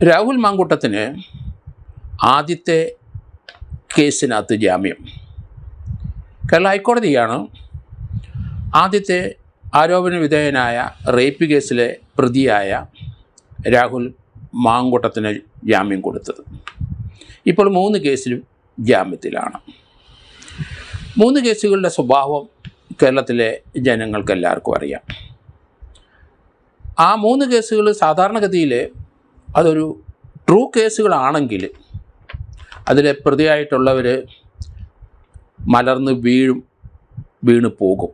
രാഹുൽ മാങ്കൂട്ടത്തിന് ആദ്യത്തെ കേസിനകത്ത് ജാമ്യം. കേരള ഹൈക്കോടതിയാണ് ആദ്യത്തെ ആരോപണ വിധേയനായ റേപ്പ് കേസിലെ പ്രതിയായ രാഹുൽ മാങ്കൂട്ടത്തിന് ജാമ്യം കൊടുത്തത്. ഇപ്പോൾ 3 കേസിലും ജാമ്യത്തിലാണ്. 3 കേസുകളുടെ സ്വഭാവം കേരളത്തിലെ ജനങ്ങൾക്കെല്ലാവർക്കും അറിയാം. ആ 3 കേസുകൾ സാധാരണഗതിയിൽ അതൊരു ട്രൂ കേസുകളാണെങ്കിൽ അതിലെ പ്രതിയായിട്ടുള്ളവർ മലർന്ന് വീണ് പോകും.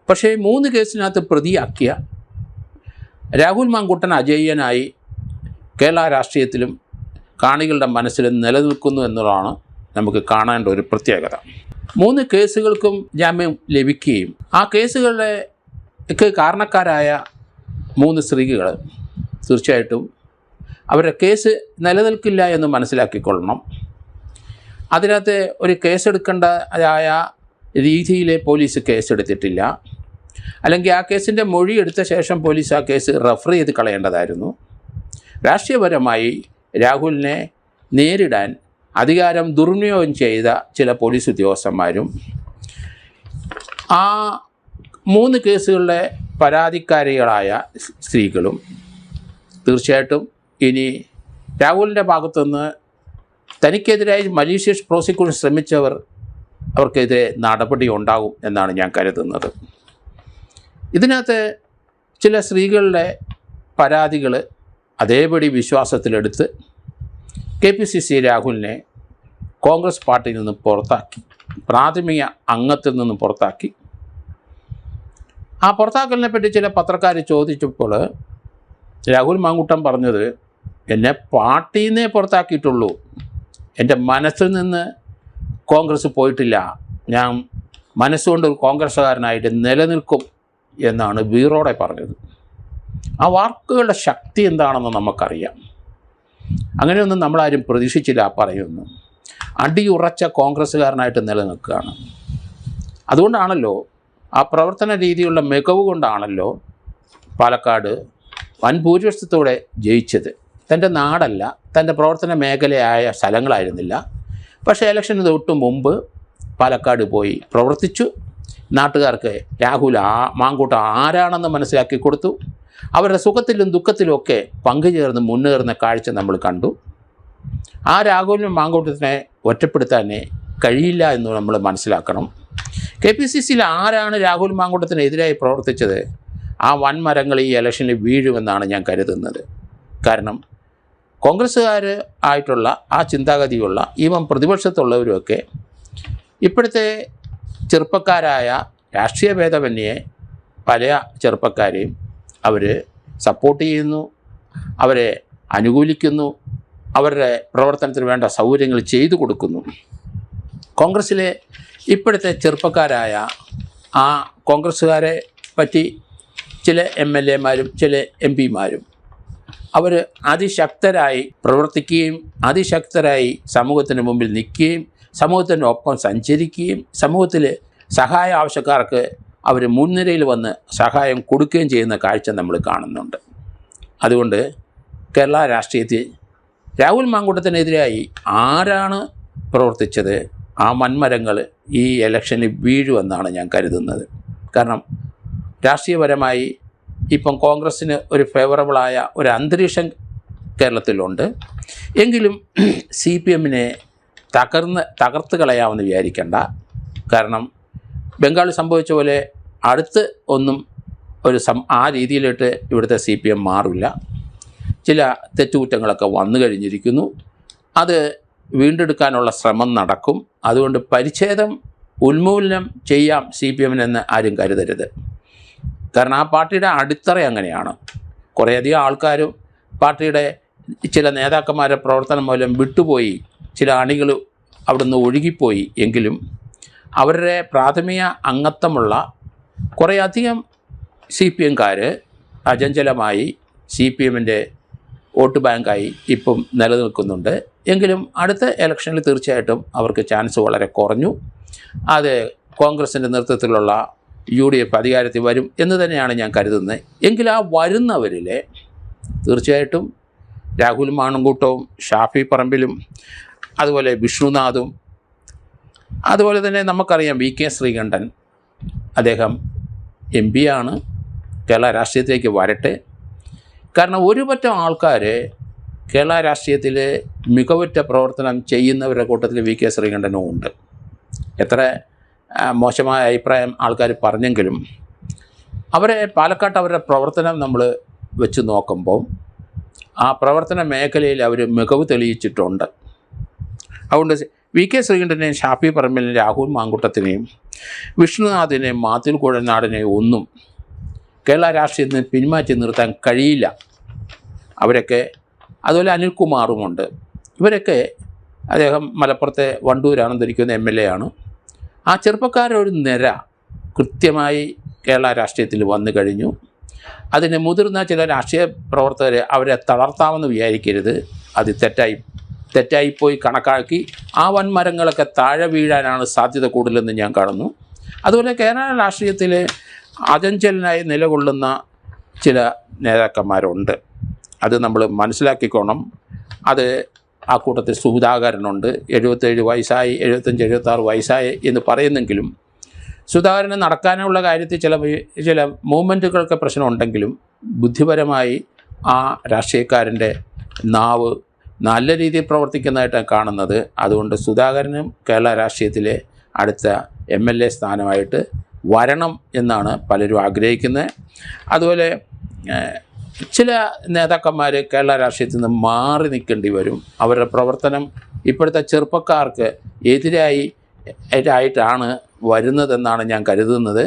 പക്ഷേ 3 കേസിനകത്ത് പ്രതിയാക്കിയ രാഹുൽ മാങ്കൂട്ടൻ അജയ്യനായി കേരള രാഷ്ട്രീയത്തിലും കാണികളുടെ മനസ്സിലും നിലനിൽക്കുന്നു എന്നതാണ് നമുക്ക് കാണേണ്ട ഒരു പ്രത്യേകത. 3 കേസുകൾക്കും ജാമ്യം ലഭിക്കുകയും ആ കേസുകളിലേക്ക് കാരണക്കാരായ 3 സ്ത്രീകൾ തീർച്ചയായിട്ടും അവരുടെ കേസ് നിലനിൽക്കില്ല എന്ന് മനസ്സിലാക്കിക്കൊള്ളണം. അതിനകത്ത് ഒരു കേസെടുക്കേണ്ടതായ രീതിയിൽ പോലീസ് കേസെടുത്തിട്ടില്ല. അല്ലെങ്കിൽ ആ കേസിൻ്റെ മൊഴി എടുത്ത ശേഷം പോലീസ് ആ കേസ് റെഫർ ചെയ്ത് കളയേണ്ടതായിരുന്നു. രാഷ്ട്രീയപരമായി രാഹുലിനെ നേരിടാൻ അധികാരം ദുർവിനിയോഗം ചെയ്ത ചില പോലീസ് ഉദ്യോഗസ്ഥന്മാരും ആ 3 കേസുകളിലെ പരാതിക്കാരികളായ സ്ത്രീകളും തീർച്ചയായിട്ടും ഇനി രാഹുലിൻ്റെ ഭാഗത്തുനിന്ന് തനിക്കെതിരായി മലീഷ്യസ് പ്രോസിക്യൂഷൻ ശ്രമിച്ചവർ അവർക്കെതിരെ നടപടി ഉണ്ടാകും എന്നാണ് ഞാൻ കരുതുന്നത്. ഇതിനകത്ത് ചില സ്ത്രീകളുടെ പരാതികൾ അതേപടി വിശ്വാസത്തിലെടുത്ത് KPCC രാഹുലിനെ കോൺഗ്രസ് പാർട്ടിയിൽ നിന്ന് പുറത്താക്കി, പ്രാഥമിക അംഗത്തിൽ നിന്നും പുറത്താക്കി. ആ പുറത്താക്കലിനെ പറ്റി ചില പത്രക്കാർ ചോദിച്ചപ്പോൾ രാഹുൽ മാങ്കൂട്ടൻ പറഞ്ഞത്, എന്നെ പാർട്ടിയിൽ നിന്നേ പുറത്താക്കിയിട്ടുള്ളൂ, എൻ്റെ മനസ്സിൽ നിന്ന് കോൺഗ്രസ് പോയിട്ടില്ല, ഞാൻ മനസ്സുകൊണ്ട് ഒരു കോൺഗ്രസ്സുകാരനായിട്ട് നിലനിൽക്കും എന്നാണ് വീറോടെ പറഞ്ഞത്. ആ വാക്കുകളുടെ ശക്തി എന്താണെന്ന് നമുക്കറിയാം. അങ്ങനെയൊന്നും നമ്മളാരും പ്രതീക്ഷിച്ചില്ല. പറയുന്നു അടിയുറച്ച കോൺഗ്രസ്സുകാരനായിട്ട് നിലനിൽക്കുകയാണ്. അതുകൊണ്ടാണല്ലോ, ആ പ്രവർത്തന രീതിയുള്ള മികവ് കൊണ്ടാണല്ലോ പാലക്കാട് വൻ ഭൂരിപക്ഷത്തോടെ ജയിച്ചത്. തൻ്റെ നാടല്ല, തൻ്റെ പ്രവർത്തന മേഖലയായ സ്ഥലങ്ങളായിരുന്നില്ല. പക്ഷേ ഇലക്ഷന് തൊട്ട് മുമ്പ് പാലക്കാട് പോയി പ്രവർത്തിച്ചു. നാട്ടുകാർക്ക് രാഹുൽ മാങ്കൂട്ടം ആരാണെന്ന് മനസ്സിലാക്കി കൊടുത്തു. അവരുടെ സുഖത്തിലും ദുഃഖത്തിലും ഒക്കെ പങ്കുചേർന്ന് മുന്നേറുന്ന കാഴ്ച നമ്മൾ കണ്ടു. ആ രാഹുലിനും മാങ്കൂട്ടത്തിനെ ഒറ്റപ്പെടുത്താനേ കഴിയില്ല എന്ന് നമ്മൾ മനസ്സിലാക്കണം. KPCCയിൽ ആരാണ് രാഹുൽ മാങ്കൂട്ടത്തിനെതിരായി പ്രവർത്തിച്ചത്, ആ വൻമരങ്ങൾ ഈ ഇലക്ഷനിൽ വീഴുമെന്നാണ് ഞാൻ കരുതുന്നത്. കാരണം കോൺഗ്രസ്സുകാർ ആയിട്ടുള്ള ആ ചിന്താഗതിയുള്ള ഈവൻ പ്രതിപക്ഷത്തുള്ളവരുമൊക്കെ ഇപ്പോഴത്തെ ചെറുപ്പക്കാരായ രാഷ്ട്രീയ ഭേദമന്യേ പല ചെറുപ്പക്കാരെയും അവർ സപ്പോർട്ട് ചെയ്യുന്നു, അവരെ അനുകൂലിക്കുന്നു, അവരുടെ പ്രവർത്തനത്തിന് വേണ്ട സൗകര്യങ്ങൾ ചെയ്തു കൊടുക്കുന്നു. കോൺഗ്രസ്സിലെ ഇപ്പോഴത്തെ ചെറുപ്പക്കാരായ ആ കോൺഗ്രസ്സുകാരെ പറ്റി ചില MLA-മാരും ചില MP-മാരും അവർ അതിശക്തരായി പ്രവർത്തിക്കുകയും അതിശക്തരായി സമൂഹത്തിന് മുമ്പിൽ നിൽക്കുകയും സമൂഹത്തിൻ്റെ ഒപ്പം സഞ്ചരിക്കുകയും സമൂഹത്തിൽ സഹായ ആവശ്യക്കാർക്ക് അവർ മുൻനിരയിൽ വന്ന് സഹായം കൊടുക്കുകയും ചെയ്യുന്ന കാഴ്ച നമ്മൾ കാണുന്നുണ്ട്. അതുകൊണ്ട് കേരള രാഷ്ട്രീയത്തിൽ രാഹുൽ മാങ്കൂട്ടത്തിനെതിരായി ആരാണ് പ്രവർത്തിച്ചത്, ആ വൻമരങ്ങൾ ഈ ഇലക്ഷനിൽ വീഴുമെന്നാണ് ഞാൻ കരുതുന്നത്. കാരണം രാഷ്ട്രീയപരമായി ഇപ്പം കോൺഗ്രസ്സിന് ഒരു ഫേവറബിളായ ഒരു അന്തരീക്ഷം കേരളത്തിലുണ്ട്. എങ്കിലും CPM-നെ തകർത്ത് കളയാമെന്ന് വിചാരിക്കേണ്ട. കാരണം ബംഗാളിൽ സംഭവിച്ച പോലെ അടുത്ത് ഒന്നും ആ രീതിയിലിട്ട് ഇവിടുത്തെ CPM മാറില്ല. ചില തെറ്റുകുറ്റങ്ങളൊക്കെ വന്നു കഴിഞ്ഞിരിക്കുന്നു. അത് വീണ്ടെടുക്കാനുള്ള ശ്രമം നടക്കും. അതുകൊണ്ട് പരിച്ഛേദം ഉന്മൂലനം ചെയ്യാം CPM-നെന്ന് ആരും കരുതരുത്. കാരണം ആ പാർട്ടിയുടെ അടിത്തറ അങ്ങനെയാണ്. കുറേയധികം ആൾക്കാരും പാർട്ടിയുടെ ചില നേതാക്കന്മാരുടെ പ്രവർത്തനം മൂലം വിട്ടുപോയി, ചില അണികൾ അവിടുന്ന് ഒഴുകിപ്പോയി. എങ്കിലും അവരുടെ പ്രാഥമിക അംഗത്വമുള്ള കുറേയധികം CPM-കാർ അചഞ്ചലമായി CPM-ൻ്റെ വോട്ട് ബാങ്കായി ഇപ്പം നിലനിൽക്കുന്നുണ്ട്. എങ്കിലും അടുത്ത ഇലക്ഷനിൽ തീർച്ചയായിട്ടും അവർക്ക് ചാൻസ് വളരെ കുറഞ്ഞു. അത് കോൺഗ്രസിൻ്റെ നേതൃത്വത്തിലുള്ള UDF അധികാരത്തിൽ വരും എന്ന് തന്നെയാണ് ഞാൻ കരുതുന്നത്. എങ്കിൽ ആ വരുന്നവരിലെ തീർച്ചയായിട്ടും രാഹുൽ മാങ്കൂട്ടവും ഷാഫി പറമ്പിലും അതുപോലെ വിഷ്ണുനാഥും അതുപോലെ തന്നെ നമുക്കറിയാം വി കെ ശ്രീകണ്ഠൻ, അദ്ദേഹം MP ആണ്, കേരള രാഷ്ട്രീയത്തിലേക്ക് വരട്ടെ. കാരണം ഒരുപറ്റം ആൾക്കാർ കേരള രാഷ്ട്രീയത്തിൽ മികവുറ്റ പ്രവർത്തനം ചെയ്യുന്നവരുടെ കൂട്ടത്തിൽ വി കെ ശ്രീകണ്ഠനും ഉണ്ട്. എത്ര മോശമായ അഭിപ്രായം ആൾക്കാർ പറഞ്ഞെങ്കിലും പാലക്കാട്ട് അവരുടെ പ്രവർത്തനം നമ്മൾ വെച്ച് നോക്കുമ്പോൾ ആ പ്രവർത്തന മേഖലയിൽ അവർ മികവ് തെളിയിച്ചിട്ടുണ്ട്. അതുകൊണ്ട് വി കെ ശ്രീകണ്ഠനെയും ഷാഫി പറമ്പിലിനെയും രാഹുൽ മാങ്കൂട്ടത്തിനെയും വിഷ്ണുനാഥിനെയും മാത്യു കുഴൽനാടിനെയും ഒന്നും കേരള രാഷ്ട്രീയത്തിൽ നിന്ന് പിന്മാറ്റി നിർത്താൻ കഴിയില്ല. അവരൊക്കെ അതുപോലെ അനിൽകുമാറുമുണ്ട്. ഇവരൊക്കെ അദ്ദേഹം മലപ്പുറത്തെ വണ്ടൂരാണ് ധരിക്കുന്ന MLA ആണ്. ആ ചെറുപ്പക്കാരൊരു നിര കൃത്യമായി കേരള രാഷ്ട്രീയത്തിൽ വന്നു കഴിഞ്ഞു. അതിന് മുതിർന്ന ചില രാഷ്ട്രീയ പ്രവർത്തകർ അവരെ തളർത്താമെന്ന് വിചാരിക്കരുത്. അത് തെറ്റായിപ്പോയി കണക്കാക്കി ആ വൻമരങ്ങളൊക്കെ താഴെ വീഴാനാണ് സാധ്യത കൂടുതലെന്ന് ഞാൻ കാണുന്നു. അതുപോലെ കേരള രാഷ്ട്രീയത്തിൽ അചഞ്ചലനായി നിലകൊള്ളുന്ന ചില നേതാക്കന്മാരുണ്ട്. അത് നമ്മൾ മനസ്സിലാക്കിക്കോണം. അത് ആ കൂട്ടത്തിൽ സുധാകരനുണ്ട്. 77 വയസ്സായി, 75, 76 വയസ്സായി എന്ന് പറയുന്നെങ്കിലും സുധാകരന് നടക്കാനുള്ള കാര്യത്തിൽ ചില മൂവ്മെൻറ്റുകൾക്ക് പ്രശ്നമുണ്ടെങ്കിലും ബുദ്ധിപരമായി ആ രാഷ്ട്രീയക്കാരൻ്റെ നാവ് നല്ല രീതിയിൽ പ്രവർത്തിക്കുന്നതായിട്ടാണ് കാണുന്നത്. അതുകൊണ്ട് സുധാകരനും കേരള രാഷ്ട്രീയത്തിലെ അടുത്ത MLA സ്ഥാനമായിട്ട് വരണം എന്നാണ് പലരും ആഗ്രഹിക്കുന്നത്. അതുപോലെ ചില നേതാക്കന്മാർ കേരള രാഷ്ട്രീയത്തിൽ നിന്ന് മാറി നിൽക്കേണ്ടി വരും. അവരുടെ പ്രവർത്തനം ഇപ്പോഴത്തെ ചെറുപ്പക്കാർക്ക് എതിരായിട്ടാണ് വരുന്നതെന്നാണ് ഞാൻ കരുതുന്നത്.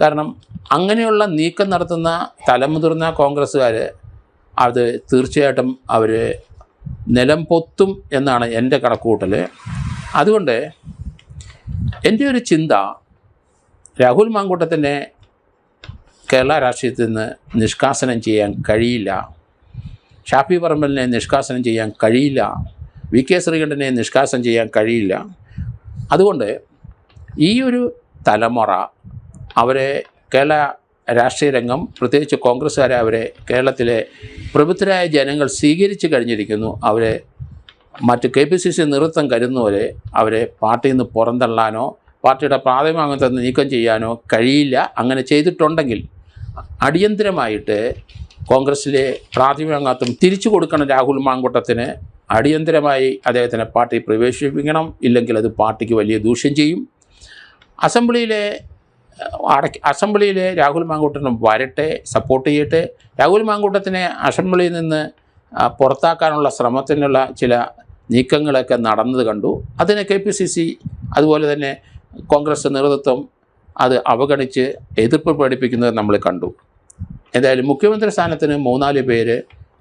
കാരണം അങ്ങനെയുള്ള നീക്കം നടത്തുന്ന തലമുതിർന്ന കോൺഗ്രസ്സുകാർ അത് തീർച്ചയായിട്ടും അവർ നിലം പൊത്തും എന്നാണ് എൻ്റെ കണക്കുകൂട്ടൽ. അതുകൊണ്ട് എൻ്റെ ഒരു ചിന്ത, രാഹുൽ മാങ്കൂട്ടത്തിനെ കേരള രാഷ്ട്രീയത്തിൽ നിന്ന് നിഷ്കാസനം ചെയ്യാൻ കഴിയില്ല, ഷാഫി പറമ്പലിനെ നിഷ്കാസനം ചെയ്യാൻ കഴിയില്ല, വി കെ ശ്രീകണ്ഠനെ നിഷ്കാസനം ചെയ്യാൻ കഴിയില്ല. അതുകൊണ്ട് ഈ ഒരു തലമുറ അവരെ കേരള രാഷ്ട്രീയ രംഗം, പ്രത്യേകിച്ച് കോൺഗ്രസ്സുകാരെ അവരെ കേരളത്തിലെ പ്രബുദ്ധരായ ജനങ്ങൾ സ്വീകരിച്ചു കഴിഞ്ഞിരിക്കുന്നു. അവരെ മറ്റ് KPCC നേതൃത്വം കരുതുന്നവരെ അവരെ പാർട്ടിയിൽ നിന്ന് പുറന്തള്ളാനോ പാർട്ടിയുടെ പ്രാഥമിക അംഗത്വം നീക്കം ചെയ്യാനോ കഴിയില്ല. അങ്ങനെ ചെയ്തിട്ടുണ്ടെങ്കിൽ അടിയന്തരമായിട്ട് കോൺഗ്രസ്സിലെ പ്രാഥമിക അംഗത്വം തിരിച്ചു കൊടുക്കണം. രാഹുൽ മാങ്കൂട്ടത്തിന് അടിയന്തരമായി അദ്ദേഹത്തിനെ പാർട്ടി പ്രവേശിപ്പിക്കണം. ഇല്ലെങ്കിൽ അത് പാർട്ടിക്ക് വലിയ ദൂഷ്യം ചെയ്യും. അസംബ്ലിയിലെ രാഹുൽ മാങ്കൂട്ടത്തിന് വരട്ടെ, സപ്പോർട്ട് ചെയ്യട്ടെ. രാഹുൽ മാങ്കൂട്ടത്തിനെ അസംബ്ലിയിൽ നിന്ന് പുറത്താക്കാനുള്ള ശ്രമത്തിനുള്ള ചില നീക്കങ്ങളൊക്കെ നടന്നത് കണ്ടു. അതിനെ KPCC അതുപോലെ തന്നെ കോൺഗ്രസ് നേതൃത്വം അത് അവഗണിച്ച് എതിർപ്പ് പ്രകടിപ്പിക്കുന്നത് നമ്മൾ കണ്ടു. എന്തായാലും മുഖ്യമന്ത്രി സ്ഥാനത്തിന് 3-4 പേര്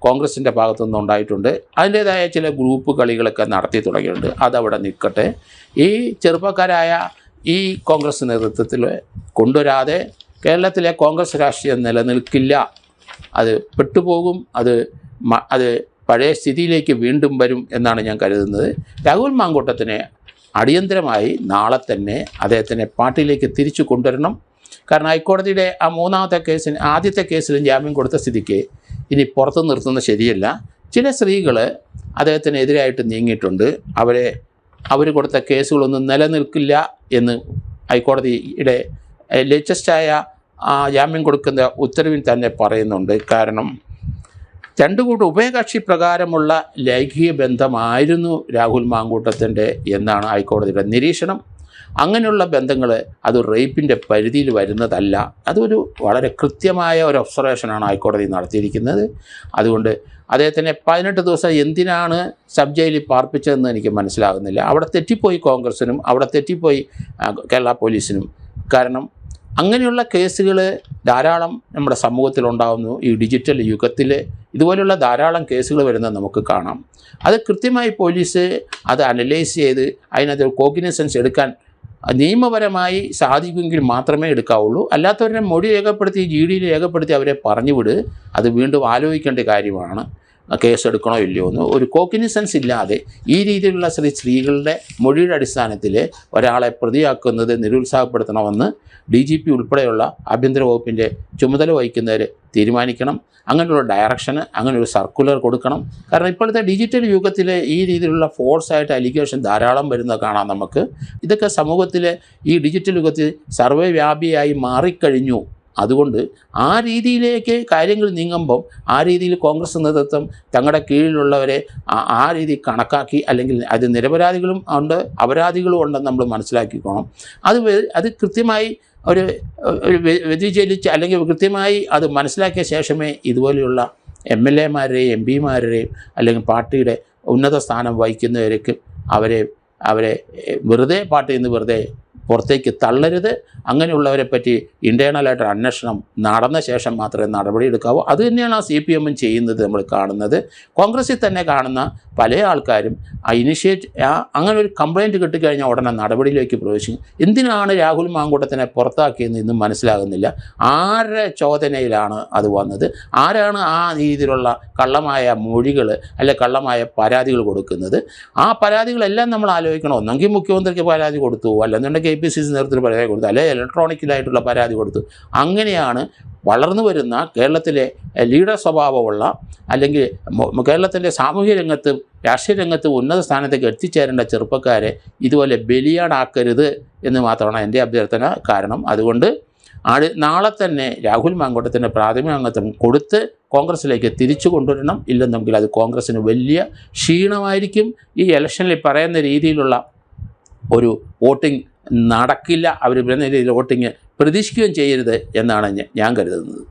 കോൺഗ്രസിൻ്റെ ഭാഗത്തുനിന്ന് ഉണ്ടായിട്ടുണ്ട്. അതിൻ്റേതായ ചില ഗ്രൂപ്പ് കളികളൊക്കെ നടത്തി തുടങ്ങിയിട്ടുണ്ട്. അതവിടെ നിൽക്കട്ടെ. ഈ ചെറുപ്പക്കാരായ ഈ കോൺഗ്രസ് നേതൃത്വത്തിൽ കൊണ്ടുവരാതെ കേരളത്തിലെ കോൺഗ്രസ് രാഷ്ട്രീയം നിലനിൽക്കില്ല. അത് പെട്ടുപോകും. അത് പഴയ സ്ഥിതിയിലേക്ക് വീണ്ടും വരും എന്നാണ് ഞാൻ കരുതുന്നത്. രാഹുൽ മാങ്കൂട്ടത്തിനെ അടിയന്തരമായി നാളെ തന്നെ അദ്ദേഹത്തിനെ പാർട്ടിയിലേക്ക് തിരിച്ചു കൊണ്ടുവരണം. കാരണം ഹൈക്കോടതിയുടെ ആ ആദ്യത്തെ കേസിലും ജാമ്യം കൊടുത്ത സ്ഥിതിക്ക് ഇനി പുറത്ത് നിർത്തുന്നത് ശരിയല്ല. ചില സ്ത്രീകൾ അദ്ദേഹത്തിനെതിരായിട്ട് നീങ്ങിയിട്ടുണ്ട്. അവർ കൊടുത്ത കേസുകളൊന്നും നിലനിൽക്കില്ല എന്ന് ഹൈക്കോടതിയുടെ ലേറ്റസ്റ്റായ ജാമ്യം കൊടുക്കുന്ന ഉത്തരവിൽ തന്നെ പറയുന്നുണ്ട്. കാരണം രണ്ടുകൂട്ടം ഉഭയകക്ഷി പ്രകാരമുള്ള ലൈംഗിക ബന്ധമായിരുന്നു രാഹുൽ മാങ്കൂട്ടത്തിൻ്റെ എന്നാണ് ഹൈക്കോടതിയുടെ നിരീക്ഷണം. അങ്ങനെയുള്ള ബന്ധങ്ങൾ അത് റേപ്പിൻ്റെ പരിധിയിൽ വരുന്നതല്ല. അതൊരു വളരെ കൃത്യമായ ഒരു ഒബ്സർവേഷനാണ് ഹൈക്കോടതി നടത്തിയിരിക്കുന്നത്. അതുകൊണ്ട് അദ്ദേഹത്തിനെ 18 ദിവസം എന്തിനാണ് സബ് ജയിലിൽ പാർപ്പിച്ചതെന്ന് എനിക്ക് മനസ്സിലാകുന്നില്ല. അവിടെ തെറ്റിപ്പോയി കോൺഗ്രസിനും, അവിടെ തെറ്റിപ്പോയി കേരള പോലീസിനും. കാരണം അങ്ങനെയുള്ള കേസുകൾ ധാരാളം നമ്മുടെ സമൂഹത്തിലുണ്ടാകുന്നു. ഈ ഡിജിറ്റൽ യുഗത്തിൽ ഇതുപോലുള്ള ധാരാളം കേസുകൾ വരുന്നത് നമുക്ക് കാണാം. അത് കൃത്യമായി പോലീസ് അത് അനലൈസ് ചെയ്ത് അതിനകത്ത് കോഗ്നിസൻസ് എടുക്കാൻ നിയമപരമായി സാധിക്കുമെങ്കിൽ മാത്രമേ എടുക്കാവുള്ളൂ. അല്ലാത്തവരെ മൊഴി രേഖപ്പെടുത്തി GD രേഖപ്പെടുത്തി അവരെ പറഞ്ഞു വിട്. അത് വീണ്ടും ആലോചിക്കേണ്ട കാര്യമാണ്. കേസെടുക്കണോ ഇല്ലയോ എന്ന് ഒരു കോഗ്നിസൻസ് ഇല്ലാതെ ഈ രീതിയിലുള്ള സ്ത്രീകളുടെ മൊഴിയുടെ അടിസ്ഥാനത്തിൽ ഒരാളെ പ്രതിയാക്കുന്നത് നിരുത്സാഹപ്പെടുത്തണമെന്ന് DGP ഉൾപ്പെടെയുള്ള ആഭ്യന്തര വകുപ്പിൻ്റെ ചുമതല വഹിക്കുന്നവർ തീരുമാനിക്കണം. അങ്ങനെയുള്ള ഡയറക്ഷന്, അങ്ങനെ ഒരു സർക്കുലർ കൊടുക്കണം. കാരണം ഇപ്പോഴത്തെ ഡിജിറ്റൽ യുഗത്തിൽ ഈ രീതിയിലുള്ള ഫോൾസായിട്ട് അലിഗേഷൻ ധാരാളം വരുന്നത് കാണാം നമുക്ക്. ഇതൊക്കെ സമൂഹത്തിൽ ഈ ഡിജിറ്റൽ യുഗത്തിൽ സർവ്വവ്യാപിയായി മാറിക്കഴിഞ്ഞു. അതുകൊണ്ട് ആ രീതിയിലേക്ക് കാര്യങ്ങൾ നീങ്ങുമ്പം ആ രീതിയിൽ കോൺഗ്രസ് നേതൃത്വം തങ്ങളുടെ കീഴിലുള്ളവരെ ആ രീതി കണക്കാക്കി, അല്ലെങ്കിൽ അത് നിരപരാധികളും ഉണ്ട് അപരാധികളും ഉണ്ടെന്ന് നമ്മൾ മനസ്സിലാക്കിക്കോണം. അത് കൃത്യമായി ഒരു വ്യതിചലിച്ച് അല്ലെങ്കിൽ കൃത്യമായി അത് മനസ്സിലാക്കിയ ശേഷമേ ഇതുപോലെയുള്ള MLA-മാരെയും MP-മാരെയും അല്ലെങ്കിൽ പാർട്ടിയുടെ ഉന്നത സ്ഥാനം വഹിക്കുന്നവർക്ക് അവരെ വെറുതെ പാർട്ടിയിൽ നിന്ന് വെറുതെ പുറത്തേക്ക് തള്ളരുത്. അങ്ങനെയുള്ളവരെ പറ്റി ഇൻറ്റേർണലായിട്ട് അന്വേഷണം നടന്ന ശേഷം മാത്രമേ നടപടിയെടുക്കാവൂ. അത് തന്നെയാണ് ആ CPM ചെയ്യുന്നത്. നമ്മൾ കാണുന്നത് കോൺഗ്രസിൽ തന്നെ കാണുന്ന പല ആൾക്കാരും അങ്ങനെ ഒരു കംപ്ലയിൻറ്റ് കിട്ടിക്കഴിഞ്ഞാൽ ഉടനെ നടപടിയിലേക്ക് പ്രവേശിക്കും. എന്തിനാണ് രാഹുൽ മാങ്കൂട്ടത്തിനെ പുറത്താക്കിയെന്ന് ഇന്നും മനസ്സിലാകുന്നില്ല. ആരുടെ ചോദനയിലാണ് അത് വന്നത്? ആരാണ് ആ രീതിയിലുള്ള കള്ളമായ മൊഴികൾ അല്ലെ കള്ളമായ പരാതികൾ കൊടുക്കുന്നത്? ആ പരാതികളെല്ലാം നമ്മൾ ആലോചിക്കണം. ഒന്നെങ്കിൽ മുഖ്യമന്ത്രിക്ക് പരാതി കൊടുത്തു, അല്ലെന്നുണ്ടെങ്കിൽ APCC നേതൃത്വത്തിൽ പരാതി കൊടുത്തു, അല്ലെങ്കിൽ ഇലക്ട്രോണിക്കലായിട്ടുള്ള പരാതി കൊടുത്തു. അങ്ങനെയാണ് വളർന്നു വരുന്ന കേരളത്തിലെ ലീഡർ സ്വഭാവമുള്ള അല്ലെങ്കിൽ കേരളത്തിൻ്റെ സാമൂഹ്യ രംഗത്തും രാഷ്ട്രീയ രംഗത്തും ഉന്നത സ്ഥാനത്തേക്ക് എത്തിച്ചേരേണ്ട ചെറുപ്പക്കാരെ ഇതുപോലെ ബലിയാടാക്കരുത് എന്ന് മാത്രമാണ് എൻ്റെ അഭ്യർത്ഥന. കാരണം അതുകൊണ്ട് നാളെ തന്നെ രാഹുൽ മാങ്കൂട്ടത്തിൻ്റെ പ്രാഥമിക അംഗത്വം കൊടുത്ത് കോൺഗ്രസ്സിലേക്ക് തിരിച്ചു കൊണ്ടുവരണം. ഇല്ലെന്നെങ്കിൽ അത് കോൺഗ്രസ്സിന് വലിയ ക്ഷീണമായിരിക്കും. ഈ ഇലക്ഷനിൽ പറയുന്ന രീതിയിലുള്ള ഒരു വോട്ടിംഗ് നടക്കില്ല. അവർ പറയുന്ന രീതിയിൽ വോട്ടിംഗ് പ്രതീക്ഷിക്കുകയും ചെയ്യരുത് എന്നാണ് ഞാൻ കരുതുന്നത്.